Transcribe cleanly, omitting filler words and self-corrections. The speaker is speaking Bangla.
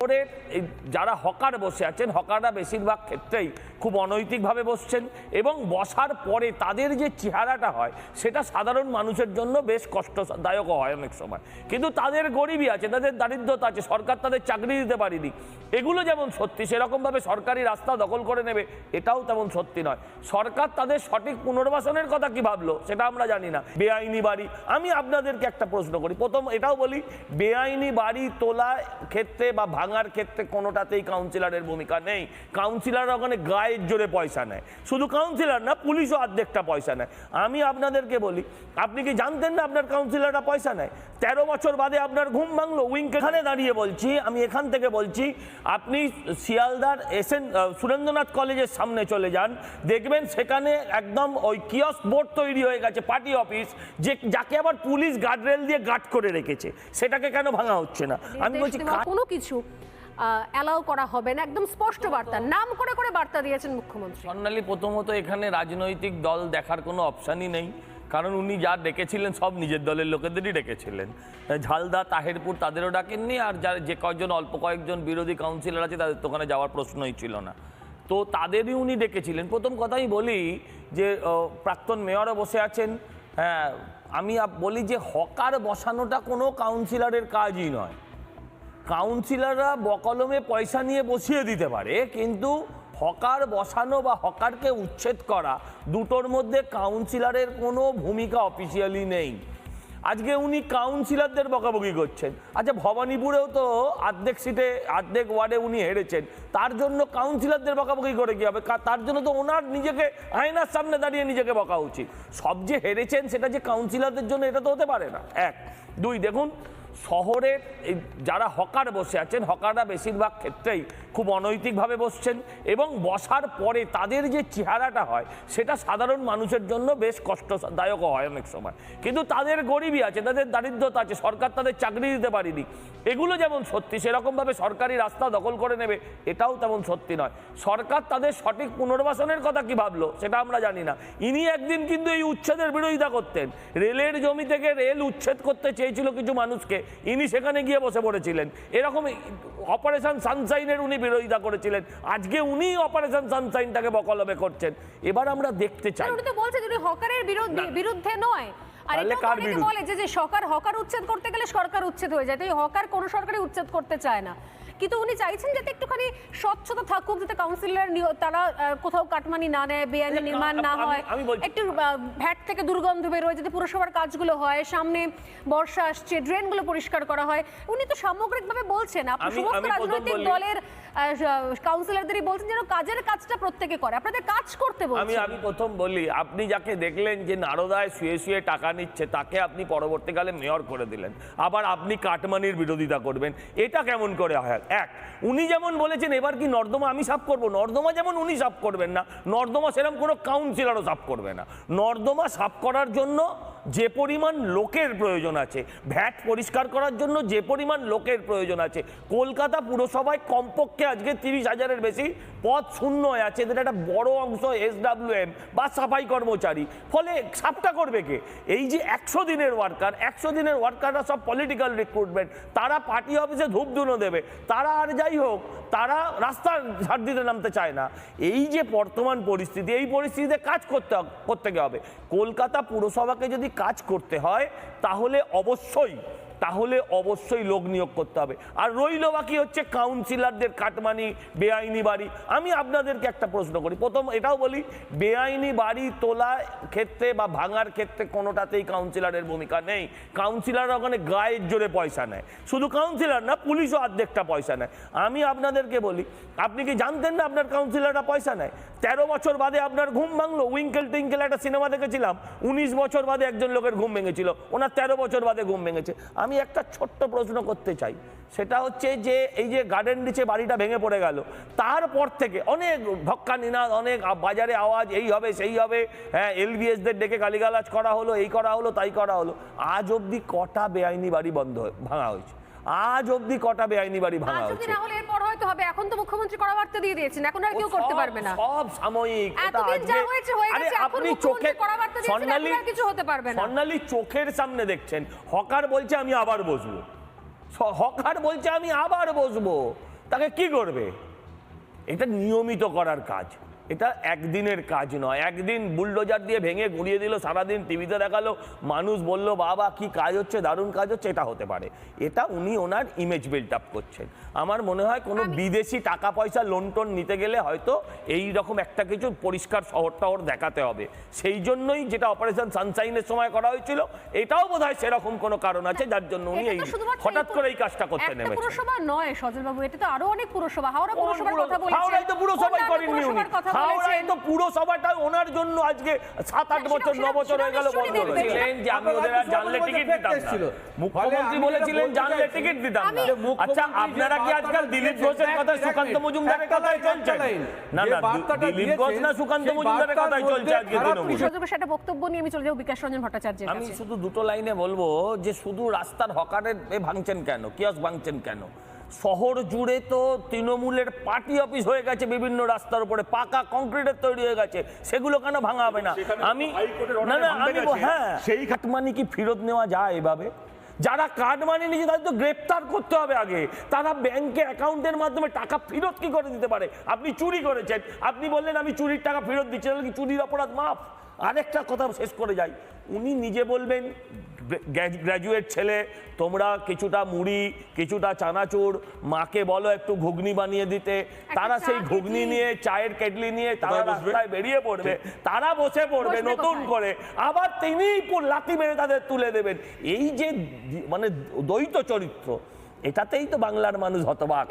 শহরের যারা হকার বসে আছেন, হকাররা বেশিরভাগ ক্ষেত্রেই খুব অনৈতিকভাবে বসছেন এবং বসার পরে তাদের যে চেহারাটা হয় সেটা সাধারণ মানুষের জন্য বেশ কষ্টদায়ক হয় অনেক সময়। কিন্তু তাদের গরিবই আছে, তাদের দারিদ্রতা আছে, সরকার তাদের চাকরি দিতে পারেনি, এগুলো যেমন সত্যি সেরকমভাবে সরকারি রাস্তা দখল করে নেবে এটাও তেমন সত্যি নয়। সরকার তাদের সঠিক পুনর্বাসনের কথা কি ভাবলো সেটা আমরা জানি না। বেআইনি বাড়ি, আমি আপনাদেরকে একটা প্রশ্ন করি, প্রথম এটাও বলি, বেআইনি বাড়ি তোলার ক্ষেত্রে বা ভাঙার ক্ষেত্রে কোনোটাতেই কাউন্সিলরের ভূমিকা নেই। কাউন্সিলর ওখানে গায়ের জোরে পয়সা নেয়, শুধু কাউন্সিলর না, পুলিশও অর্ধেকটা পয়সা নেয়। আমি আপনাদেরকে বলি, আপনি কি জানতেন না আপনার কাউন্সিলররা পয়সা নেয়? 13 বছর বাদে আপনার ঘুম ভাঙলো উইং। এখানে দাঁড়িয়ে বলছি, আমি এখান থেকে বলছি, আপনি শিয়ালদার সুরেন্দ্রনাথ কলেজের সামনে চলে যান, দেখবেন সেখানে একদম ওই কিয়স্ক বোর্ড তৈরি হয়ে গেছে, পার্টি অফিস, যাকে আবার পুলিশ গার্ডরেল দিয়ে গার্ড করে রেখেছে, সেটাকে কেন ভাঙা হচ্ছে না? আমি বলছি কোনো কিছু অ্যালাউ করা হবে না, একদম স্পষ্ট বার্তা নাম করে করে বার্তা দিয়েছেন মুখ্যমন্ত্রী। স্বর্ণালী, প্রথমত এখানে রাজনৈতিক দল দেখার কোনো অপশানই নেই, কারণ উনি যা ডেকেছিলেন সব নিজের দলের লোকেদেরই ডেকেছিলেন। ঝালদা, তাহেরপুর তাদেরও ডাকেননি, আর যার যে কয়েকজন অল্প কয়েকজন বিরোধী কাউন্সিলর আছে তাদের তো ওখানে যাওয়ার প্রশ্নই ছিল না, তো তাদেরই উনি ডেকেছিলেন। প্রথম কথাই বলি যে প্রাক্তন মেয়রও বসে আছেন। হ্যাঁ, আমি বলি যে হকার বসানোটা কোনো কাউন্সিলরের কাজই নয়। কাউন্সিলররা বকলমে পয়সা নিয়ে বসিয়ে দিতে পারে, কিন্তু হকার বসানো বা হকারকে উচ্ছেদ করা, দুটোর মধ্যে কাউন্সিলরের কোনো ভূমিকা অফিসিয়ালি নেই। আজকে উনি কাউন্সিলরদের বকাবকি করছেন। আচ্ছা, ভবানীপুরেও তো অর্ধেক সিটে অর্ধেক ওয়ার্ডে উনি হেরেছেন, তার জন্য কাউন্সিলরদের বকাবকি করে কি হবে? তার জন্য তো ওনার নিজেকে আয়নার সামনে দাঁড়িয়ে নিজেকে বকা উচিত। সব যে হেরেছেন সেটা যে কাউন্সিলরদের জন্য, এটা তো হতে পারে না। এক, দুই, দেখুন শহরের যারা হকার বসে আছেন, হকাররা বেশিরভাগ ক্ষেত্রেই খুব অনৈতিকভাবে বসছেন এবং বসার পরে তাদের যে চেহারাটা হয় সেটা সাধারণ মানুষের জন্য বেশ কষ্টদায়ক হয় অনেক সময়। কিন্তু তাদের গরিবই আছে, তাদের দারিদ্রতা আছে, সরকার তাদের চাকরি দিতে পারেনি, এগুলো যেমন সত্যি সেরকমভাবে সরকারি রাস্তা দখল করে নেবে এটাও তেমন সত্যি নয়। সরকার তাদের সঠিক পুনর্বাসনের কথা কি ভাবলো সেটা আমরা জানি না। ইনি একদিন কিন্তু এই উচ্ছেদের বিরোধিতা করতেন, রেলের জমি থেকে রেল উচ্ছেদ করতে চেয়েছিল কিছু মানুষকে, ইনি সেখানে গিয়ে বসে পড়েছিলেন। এরকম অপারেশন সানশাইনের উনি বিরোধিতা করেছিলেন, আজকে উনি অপারেশন সানশাইনটাকে বকলমে করছেন। এবার আমরা দেখতে চাই, উনি তো বলছেন উনি হকারের বিরুদ্ধে নয়, আর এটা অনেকে বলে যে হকার উচ্ছেদ করতে গেলে সরকার উচ্ছেদ হয়ে যায়, তাই হকার কোনো সরকারই উচ্ছেদ করতে চায় না। কিন্তু উনি চাইছেন যাতে একটুখানি স্বচ্ছতা থাকুক, যাতে কাউন্সিলর তারা কোথাও কাটমানি না নেয়, বেআইনি নির্মাণ না হয়, একটু ভ্যাট থেকে দুর্গন্ধ বেরোয়, যাতে পুরসভার কাজগুলো হয়, সামনে বর্ষা আসছে ড্রেনগুলো পরিষ্কার করা হয়। উনি তো সামগ্রিকভাবে বলছেন, আপনি সমস্ত রাজনৈতিক দলের কাউন্সিলরদেরই বলছেন যেন কাজটা প্রত্যেকে করে, আপনাদের কাজ করতে বলছেন। আমি প্রথম বলি, আপনি যাকে দেখলেন যে নারদায় শুয়ে শুয়ে টাকা নিচ্ছে, তাকে আপনি পরবর্তীকালে মেয়র করে দিলেন, আবার আপনি কাটমানির বিরোধিতা করবেন, এটা কেমন করে হয়? এক, উনি যেমন বলেছেন এবার কি নর্দমা আমি সাফ করব, নর্দমা যেমন উনি সাফ করবেন না, নর্দমা সেরকম কোনো কাউন্সিলরও সাফ করবে না। নর্দমা সাফ করার জন্য যে পরিমাণ লোকের প্রয়োজন আছে, ভ্যাট পরিষ্কার করার জন্য যে পরিমাণ লোকের প্রয়োজন আছে, কলকাতা পুরসভায় কমপক্ষে আজকে 30,000-এর বেশি পদ শূন্য আছে, যেটা একটা বড় অংশ SWM বা সাফাই কর্মচারী। ফলে সাফটা করবে কে? এই যে 100 দিনের ওয়ার্কার, 100 দিনের ওয়ার্কাররা সব পলিটিক্যাল রিক্রুটমেন্ট, তারা পার্টি অফিসে ধূপধুনো দেবে, তারা আর যাই হোক তারা রাস্তা ঝাড় দিতে নামতে চায় না। এই যে বর্তমান পরিস্থিতি, এই পরিস্থিতিতে কাজ করতে হবে। কলকাতা পুরসভাকে যদি কাজ করতে হয় তাহলে অবশ্যই লোক নিয়োগ করতে হবে। আর রইল বাকি হচ্ছে কাউন্সিলরদের কাটমানি, বেআইনি বাড়ি। আমি আপনাদেরকে একটা প্রশ্ন করি, প্রথম এটাও বলি, বেআইনি বাড়ি তোলার ক্ষেত্রে বা ভাঙার ক্ষেত্রে কোনোটাতেই কাউন্সিলরের ভূমিকা নেই। কাউন্সিলর ওখানে গায়ের জোরে পয়সা নেয়, শুধু কাউন্সিলর না, পুলিশও অর্ধেকটা পয়সা নেয়। আমি আপনাদেরকে বলি, আপনি কি জানতেন না আপনার কাউন্সিলররা পয়সা নেয়? 13 বছর বাদে আপনার ঘুম ভাঙলো উইঙ্কেল টিঙ্কেল, একটা সিনেমা দেখেছিলাম, 19 বছর বাদে একজন লোকের ঘুম ভেঙেছিল, ওনার 13 বছর বাদে ঘুম ভেঙেছে। আমি একটা ছোট্ট প্রশ্ন করতে চাই, সেটা হচ্ছে যে এই যে গার্ডেন রিচে বাড়িটা ভেঙে পড়ে গেল, তারপর থেকে অনেক ধক্কা নিনাদ, অনেক বাজারে আওয়াজ, এই হবে সেই হবে, হ্যাঁ LBSদের ডেকে গালিগালাজ করা হলো, এই করা হলো তাই করা হলো, আজ অবধি কটা বেআইনি বাড়ি ভাঙা হয়েছে? আজ অবধি কটা বেআইনি বাড়ি ভাঙা হয়েছে? এরপর হয়তো হবে, এখন তো মুখ্যমন্ত্রী কড়া বার্তা দিয়ে দিয়েছেন, এখন আর কেউ করতে পারবে না, সব সাময়িক। আপনি চোখে কিছু হতে পারবে না। স্বর্ণালী চোখের সামনে দেখছেন, হকার বলছে আমি আবার বসবো, হকার বলছে আমি আবার বসবো, তাকে কি করবে? এটা নিয়মিত করার কাজ, এটা একদিনের কাজ নয়। একদিন বুলডোজার দিয়ে ভেঙে গুঁড়িয়ে দিল, সারাদিন টিভিতে দেখালো, মানুষ বলল বাবা কি কাজ হচ্ছে, দারুণ কাজ হচ্ছে, এটা হতে পারে। এটা উনি ওনার ইমেজ বিল্ড আপ করছেন। আমার মনে হয় কোনো বিদেশি টাকা পয়সা লোন টোন নিতে গেলে হয়তো এই রকম একটা কিছু পরিষ্কার শহর টহর দেখাতে হবে। সেই জন্যই যেটা অপারেশন সানশাইনের সময় করা হয়েছিল, এটাও বোধহয় সেরকম কোনো কারণ আছে যার জন্য উনি এই হঠাৎ করে এই কাজটা করতে নেমেছেন। পুরসভা নয় সজলবাবু, এটা তো আরো অনেক পুরসভা। হাওড়া পুরসভার কথা বলেছেন, হাওড়ায় তো পুরসভাই করেননি উনি। হাওড়ায় তো পুরসভাটা ওনার জন্য আজকে 7-8 বছর 9 বছর হয়ে গেল বন্ধ হয়েছিলেন যে আমি ওদের আর জানলে টিকিট দিতাম না। মুখ্যমন্ত্রী বলেছিলেন জানলে টিকিট দিতাম না। আচ্ছা আপনারা কি আজকাল দিলীপ ঘোষের কথা সুকান্ত মজুমদারের কথাই চলছেন? না না, দিলীপ ঘোষ না সুকান্ত মজুমদারের কথাই চলছে আজকে তৃণমূল। সেটা বক্তব্য নিয়ে আমি চলে যাবো বিকাশ রঞ্জন ভট্টাচার্যের আমি কাছে। শুধু দুটো লাইনে বলবো যে শুধু রাস্তার হকারের ভাঙছেন কেন, কিয়স ভাঙছেন কেন? শহর জুড়ে তো তৃণমূলের পার্টি অফিস হয়ে গেছে, বিভিন্ন রাস্তার উপরে পাকা কংক্রিটের তৈরি হয়ে গেছে, সেগুলো কেন ভাঙা হবে না? আমি হ্যাঁ, সেই কাটমানি কি ফেরত নেওয়া যায় এভাবে? যারা কার্ড মানি নিয়েছে তাদের তো গ্রেপ্তার করতে হবে আগে। তারা ব্যাংকে অ্যাকাউন্টের মাধ্যমে টাকা ফেরত কি করে দিতে পারে? আপনি চুরি করেছেন, আপনি বললেন আমি চুরির টাকা ফেরত দিচ্ছি, তাহলে কি চুরির অপরাধ মাফ? আরেকটা কথা শেষ করে যাই, উনি নিজে বলবেন গ্র্যাজুয়েট ছেলে, তোমরা কিছুটা মুড়ি কিছুটা চানাচুর মাকে বলো একটু ঘুগনি বানিয়ে দিতে, তারা সেই ঘুগনি নিয়ে চায়ের কেটলি নিয়ে তারা রাস্তায় বেরিয়ে পড়বে, তারা বসে পড়বে নতুন করে, আবার তিনিই লাথি মেরে তাদের তুলে দেবেন। এই যে মানে দ্বৈত চরিত্র, এটাতেই তো বাংলার মানুষ হতবাক।